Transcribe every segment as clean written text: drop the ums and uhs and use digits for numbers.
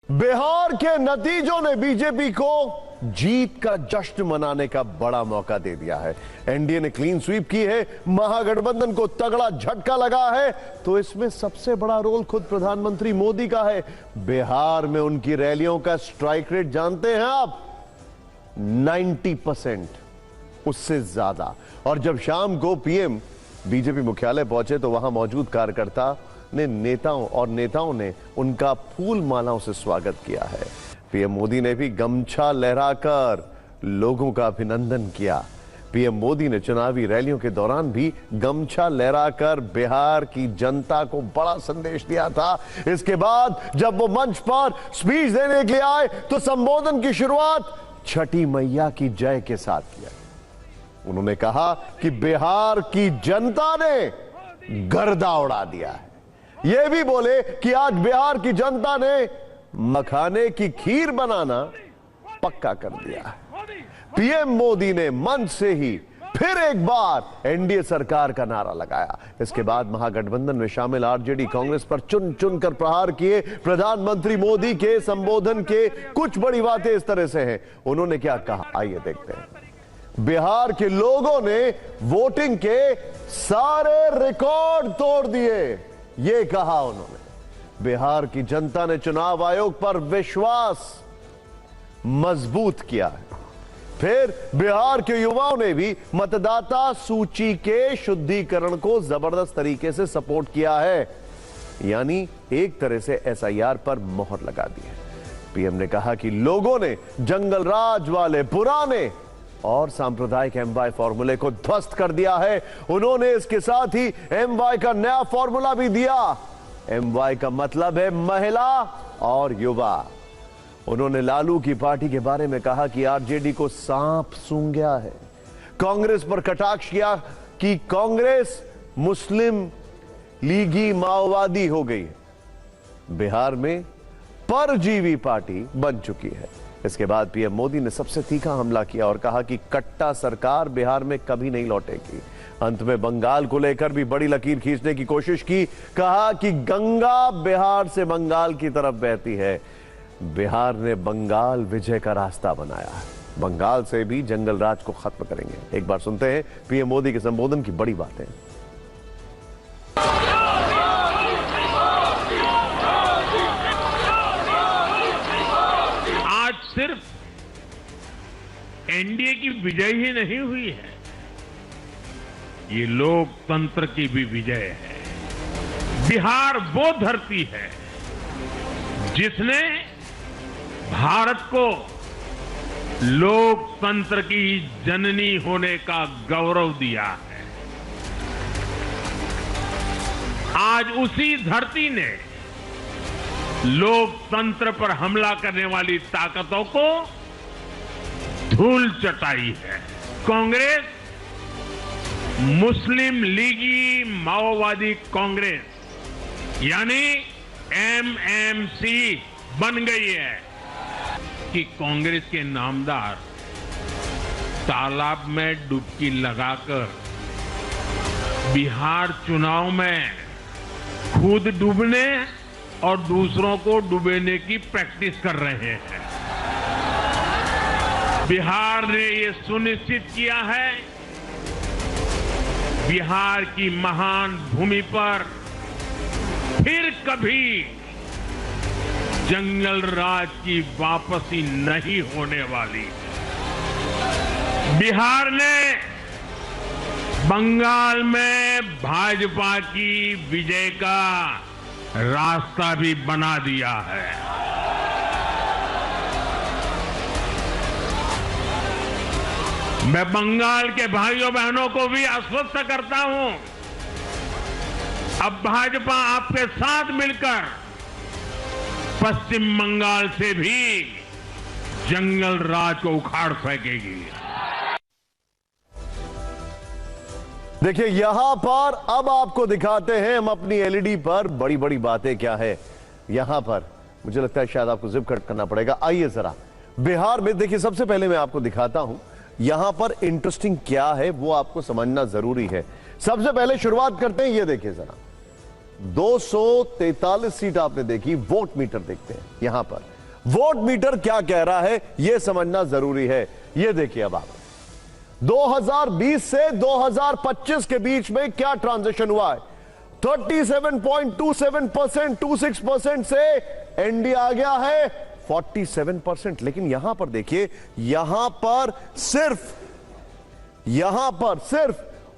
बिहार के नतीजों ने बीजेपी को जीत का जश्न मनाने का बड़ा मौका दे दिया है। एनडीए ने क्लीन स्वीप की है, महागठबंधन को तगड़ा झटका लगा है, तो इसमें सबसे बड़ा रोल खुद प्रधानमंत्री मोदी का है। बिहार में उनकी रैलियों का स्ट्राइक रेट जानते हैं आप? 90%, उससे ज्यादा। और जब शाम को पीएम बीजेपी मुख्यालय पहुंचे तो वहां मौजूद कार्यकर्ता ने नेताओं ने उनका फूल मालाओं से स्वागत किया है। पीएम मोदी ने भी गमछा लहराकर लोगों का अभिनंदन किया। पीएम मोदी ने चुनावी रैलियों के दौरान भी गमछा लहराकर बिहार की जनता को बड़ा संदेश दिया था। इसके बाद जब वो मंच पर स्पीच देने के लिए आए तो संबोधन की शुरुआत छठी मैया की जय के साथ किया। उन्होंने कहा कि बिहार की जनता ने गर्दा उड़ा दिया है। यह भी बोले कि आज बिहार की जनता ने मखाने की खीर बनाना पक्का कर दिया है। पीएम मोदी ने मंच से ही फिर एक बार एनडीए सरकार का नारा लगाया। इसके बाद महागठबंधन में शामिल आरजेडी कांग्रेस पर चुन चुन कर प्रहार किए। प्रधानमंत्री मोदी के संबोधन के कुछ बड़ी बातें इस तरह से हैं। उन्होंने क्या कहा, आइए देखते हैं। बिहार के लोगों ने वोटिंग के सारे रिकॉर्ड तोड़ दिए, ये कहा उन्होंने। बिहार की जनता ने चुनाव आयोग पर विश्वास मजबूत किया है। फिर बिहार के युवाओं ने भी मतदाता सूची के शुद्धिकरण को जबरदस्त तरीके से सपोर्ट किया है, यानी एक तरह से एसआईआर पर मोहर लगा दी है। पीएम ने कहा कि लोगों ने जंगल राज वाले पुराने और सांप्रदायिक एमवाय फॉर्मूले को ध्वस्त कर दिया है। उन्होंने इसके साथ ही एमवाय का नया फॉर्मूला भी दिया। एमवाय का मतलब है महिला और युवा। उन्होंने लालू की पार्टी के बारे में कहा कि आरजेडी को सांप सूंघ गया है। कांग्रेस पर कटाक्ष किया कि कांग्रेस मुस्लिम लीगी माओवादी हो गई है। बिहार में परजीवी पार्टी बन चुकी है। इसके बाद पीएम मोदी ने सबसे तीखा हमला किया और कहा कि कट्टा सरकार बिहार में कभी नहीं लौटेगी। अंत में बंगाल को लेकर भी बड़ी लकीर खींचने की कोशिश की। कहा कि गंगा बिहार से बंगाल की तरफ बहती है। बिहार ने बंगाल विजय का रास्ता बनाया है। बंगाल से भी जंगल राज को खत्म करेंगे। एक बार सुनते हैं पीएम मोदी के संबोधन की बड़ी बातें। आज सिर्फ एनडीए की विजय ही नहीं हुई है, ये लोकतंत्र की भी विजय है। बिहार वो धरती है जिसने भारत को लोकतंत्र की जननी होने का गौरव दिया है। आज उसी धरती ने लोकतंत्र पर हमला करने वाली ताकतों को धूल चटाई है। कांग्रेस मुस्लिम लीगी माओवादी कांग्रेस यानी एमएमसी बन गई है कि कांग्रेस के नामदार तालाब में डुबकी लगाकर बिहार चुनाव में खुद डूबने और दूसरों को डुबेने की प्रैक्टिस कर रहे हैं। बिहार ने ये सुनिश्चित किया है बिहार की महान भूमि पर फिर कभी जंगल राज की वापसी नहीं होने वाली। बिहार ने बंगाल में भाजपा की विजय का रास्ता भी बना दिया है। मैं बंगाल के भाइयों बहनों को भी आश्वस्त करता हूं, अब भाजपा आपके साथ मिलकर पश्चिम बंगाल से भी जंगल राज को उखाड़ फेंकेगी। देखिए यहां पर अब आपको दिखाते हैं हम अपनी एलईडी पर बड़ी बड़ी बातें क्या है। यहां पर मुझे लगता है शायद आपको जिप कट करना पड़ेगा। आइए जरा बिहार में देखिए, सबसे पहले मैं आपको दिखाता हूं यहां पर इंटरेस्टिंग क्या है वो आपको समझना जरूरी है। सबसे पहले शुरुआत करते हैं, ये देखिए जरा 243 सीट आपने देखी, वोट मीटर देखते हैं यहां पर वोट मीटर क्या कह रहा है यह समझना जरूरी है। यह देखिए अब आप 2020 से 2025 के बीच में क्या ट्रांजिशन हुआ है। 37.27%, 26% से एनडीए आ गया है 47%। लेकिन यहां पर देखिए, यहां पर सिर्फ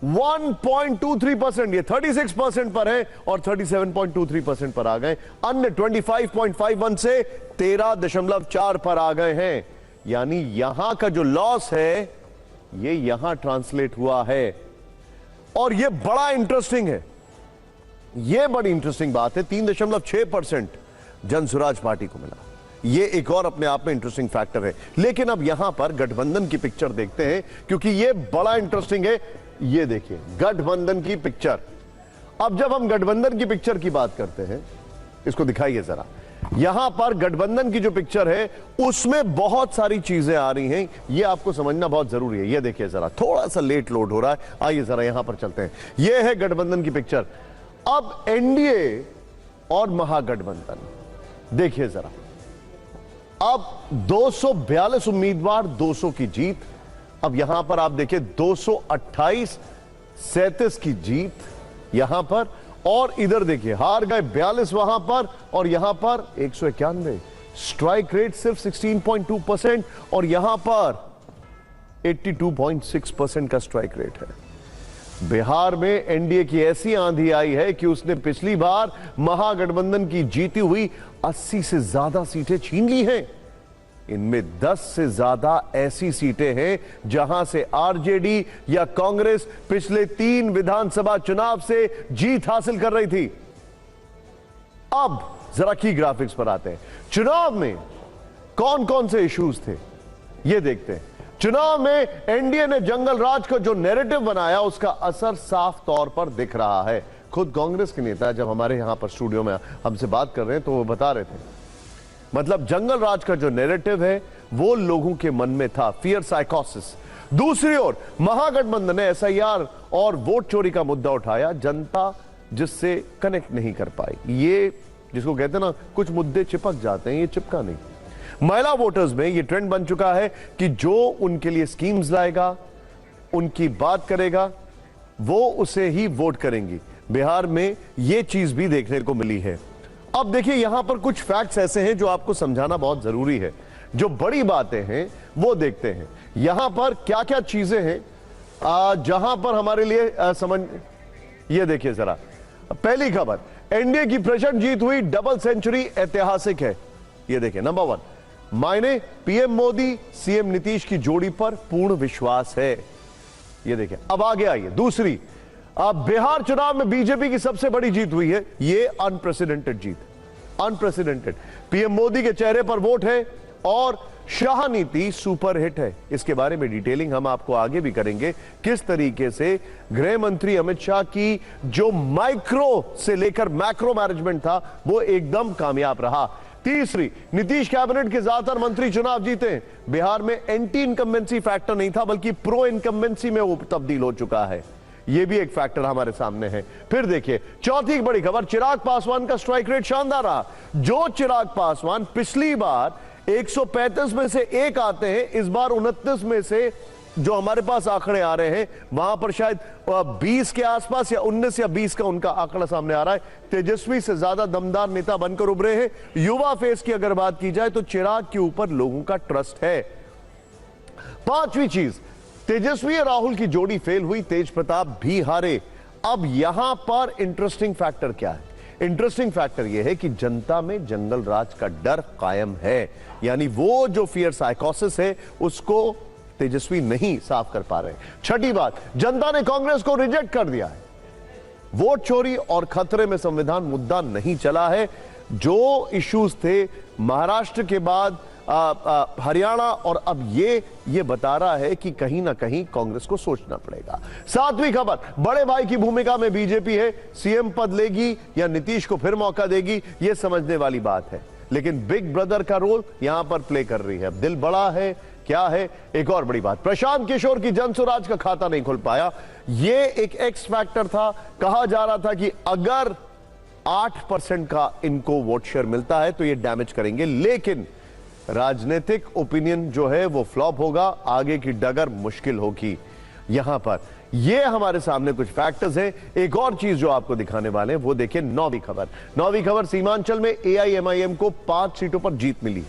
1.23%, ये 36% पर है और 37.23% पर आ गए। अन्य 25.51 से 13.4 पर आ गए हैं। यानी यहां का जो लॉस है ये यहां ट्रांसलेट हुआ है। और ये बड़ा इंटरेस्टिंग है, ये बड़ी इंटरेस्टिंग बात है। 3.6% जन स्वराज पार्टी को मिला। ये एक और अपने आप में इंटरेस्टिंग फैक्टर है। लेकिन अब यहां पर गठबंधन की पिक्चर देखते हैं, क्योंकि ये बड़ा इंटरेस्टिंग है। ये देखिए गठबंधन की पिक्चर। अब जब हम गठबंधन की पिक्चर की बात करते हैं, इसको दिखाइए जरा। यहां पर गठबंधन की जो पिक्चर है उसमें बहुत सारी चीजें आ रही हैं, ये आपको समझना बहुत जरूरी है। ये देखिए जरा, थोड़ा सा लेट लोड हो रहा है। आइए जरा यहां पर चलते हैं। ये है गठबंधन की पिक्चर। अब एनडीए और महागठबंधन देखिए जरा। अब 242 उम्मीदवार, 200 की जीत। अब यहां पर आप देखिए 228, 37 की जीत यहां पर। और इधर देखिए हार गए 42 वहां पर, और यहां पर 191। स्ट्राइक रेट सिर्फ 16.2% और यहां पर 82.6% का स्ट्राइक रेट है। बिहार में एनडीए की ऐसी आंधी आई है कि उसने पिछली बार महागठबंधन की जीती हुई 80 से ज्यादा सीटें छीन ली हैं। इनमें 10 से ज्यादा ऐसी सीटें हैं जहां से आरजेडी या कांग्रेस पिछले 3 विधानसभा चुनाव से जीत हासिल कर रही थी। अब जरा की ग्राफिक्स पर आते हैं। चुनाव में कौन कौन से इश्यूज थे यह देखते हैं। चुनाव में एनडीए ने जंगल राज का जो नैरेटिव बनाया उसका असर साफ तौर पर दिख रहा है। खुद कांग्रेस के नेता जब हमारे यहां पर स्टूडियो में हमसे बात कर रहे हैं तो वो बता रहे थे, मतलब जंगल राज का जो नैरेटिव है वो लोगों के मन में था, फियर साइकोसिस। दूसरी ओर महागठबंधन ने एसआईआर और वोट चोरी का मुद्दा उठाया, जनता जिससे कनेक्ट नहीं कर पाई। ये जिसको कहते हैं ना, कुछ मुद्दे चिपक जाते हैं, ये चिपका नहीं। महिला वोटर्स में ये ट्रेंड बन चुका है कि जो उनके लिए स्कीम्स लाएगा, उनकी बात करेगा, वो उसे ही वोट करेंगी। बिहार में ये चीज भी देखने को मिली है। अब देखिए यहां पर कुछ फैक्ट्स ऐसे हैं जो आपको समझाना बहुत जरूरी है। जो बड़ी बातें हैं वो देखते हैं। यहां पर क्या क्या चीजें हैं जहां पर हमारे लिए समझ। ये देखिए जरा, पहली खबर, एनडीए की प्रचंड जीत हुई, डबल सेंचुरी ऐतिहासिक है। ये देखिए नंबर 1, मायने पीएम मोदी सीएम नीतीश की जोड़ी पर पूर्ण विश्वास है। ये देखिए अब आगे आइए। दूसरी, अब बिहार चुनाव में बीजेपी की सबसे बड़ी जीत हुई है। ये अनप्रेसिडेंटेड जीत, अनप्रेसिडेंटेड। पीएम मोदी के चेहरे पर वोट है और शाह नीति सुपर हिट है। इसके बारे में डिटेलिंग हम आपको आगे भी करेंगे, किस तरीके से गृह मंत्री अमित शाह की जो माइक्रो से लेकर मैक्रो मैनेजमेंट था वो एकदम कामयाब रहा। तीसरी, नीतीश कैबिनेट के ज्यादातर मंत्री चुनाव जीते। बिहार में एंटी इनकम्बेंसी फैक्टर नहीं था, बल्कि प्रो इनकम्बेंसी में वो तब्दील हो चुका है। यह भी एक फैक्टर हमारे सामने है। फिर देखिए चौथी बड़ी खबर, चिराग पासवान का स्ट्राइक रेट शानदार रहा। जो चिराग पासवान पिछली बार 135 में से एक आते हैं, इस बार 29 में से जो हमारे पास आंकड़े आ रहे हैं वहां पर शायद 20 के आसपास या 19 या 20 का उनका आंकड़ा सामने आ रहा है। तेजस्वी से ज्यादा दमदार नेता बनकर उभरे हैं। युवा फेस की अगर बात की जाए तो चिराग के ऊपर लोगों का ट्रस्ट है। पांचवी चीज, तेजस्वी और राहुल की जोड़ी फेल हुई, तेज प्रताप भी हारे। अब यहां पर इंटरेस्टिंग फैक्टर क्या है? इंटरेस्टिंग फैक्टर यह है कि जनता में जंगल राज का डर कायम है, यानी वो जो फियर साइकोसिस है उसको तेजस्वी नहीं साफ कर पा रहे। छठी बात, जनता ने कांग्रेस को रिजेक्ट कर दिया है। वोट चोरी और खतरे में संविधान मुद्दा नहीं चला है। जो इश्यूज थे महाराष्ट्र के बाद हरियाणा और अब ये बता रहा है कि कहीं ना कहीं कांग्रेस को सोचना पड़ेगा। सातवीं खबर, बड़े भाई की भूमिका में बीजेपी है, सीएम पद लेगी या नीतीश को फिर मौका देगी, यह समझने वाली बात है। लेकिन बिग ब्रदर का रोल यहां पर प्ले कर रही है। अब दिल बड़ा है, क्या है? एक और बड़ी बात, प्रशांत किशोर की जनसुराज का खाता नहीं खुल पाया। यह एक एक्स फैक्टर था। कहा जा रहा था कि अगर 8% का इनको वोट शेयर मिलता है तो ये डैमेज करेंगे, लेकिन राजनीतिक ओपिनियन जो है वो फ्लॉप होगा, आगे की डगर मुश्किल होगी। यहां पर ये हमारे सामने कुछ फैक्टर्स हैं। एक और चीज जो आपको दिखाने वाले हैं वो देखिए, 9वीं खबर। 9वीं खबर, सीमांचल में एआईएमआईएम को 5 सीटों पर जीत मिली।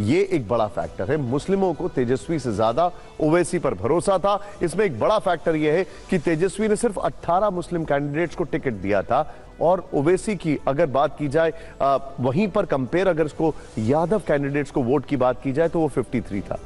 ये एक बड़ा फैक्टर है। मुस्लिमों को तेजस्वी से ज्यादा ओवैसी पर भरोसा था। इसमें एक बड़ा फैक्टर यह है कि तेजस्वी ने सिर्फ 18 मुस्लिम कैंडिडेट्स को टिकट दिया था और ओवैसी की अगर बात की जाए, वहीं पर कंपेयर अगर इसको यादव कैंडिडेट्स को वोट की बात की जाए तो वो 53 था।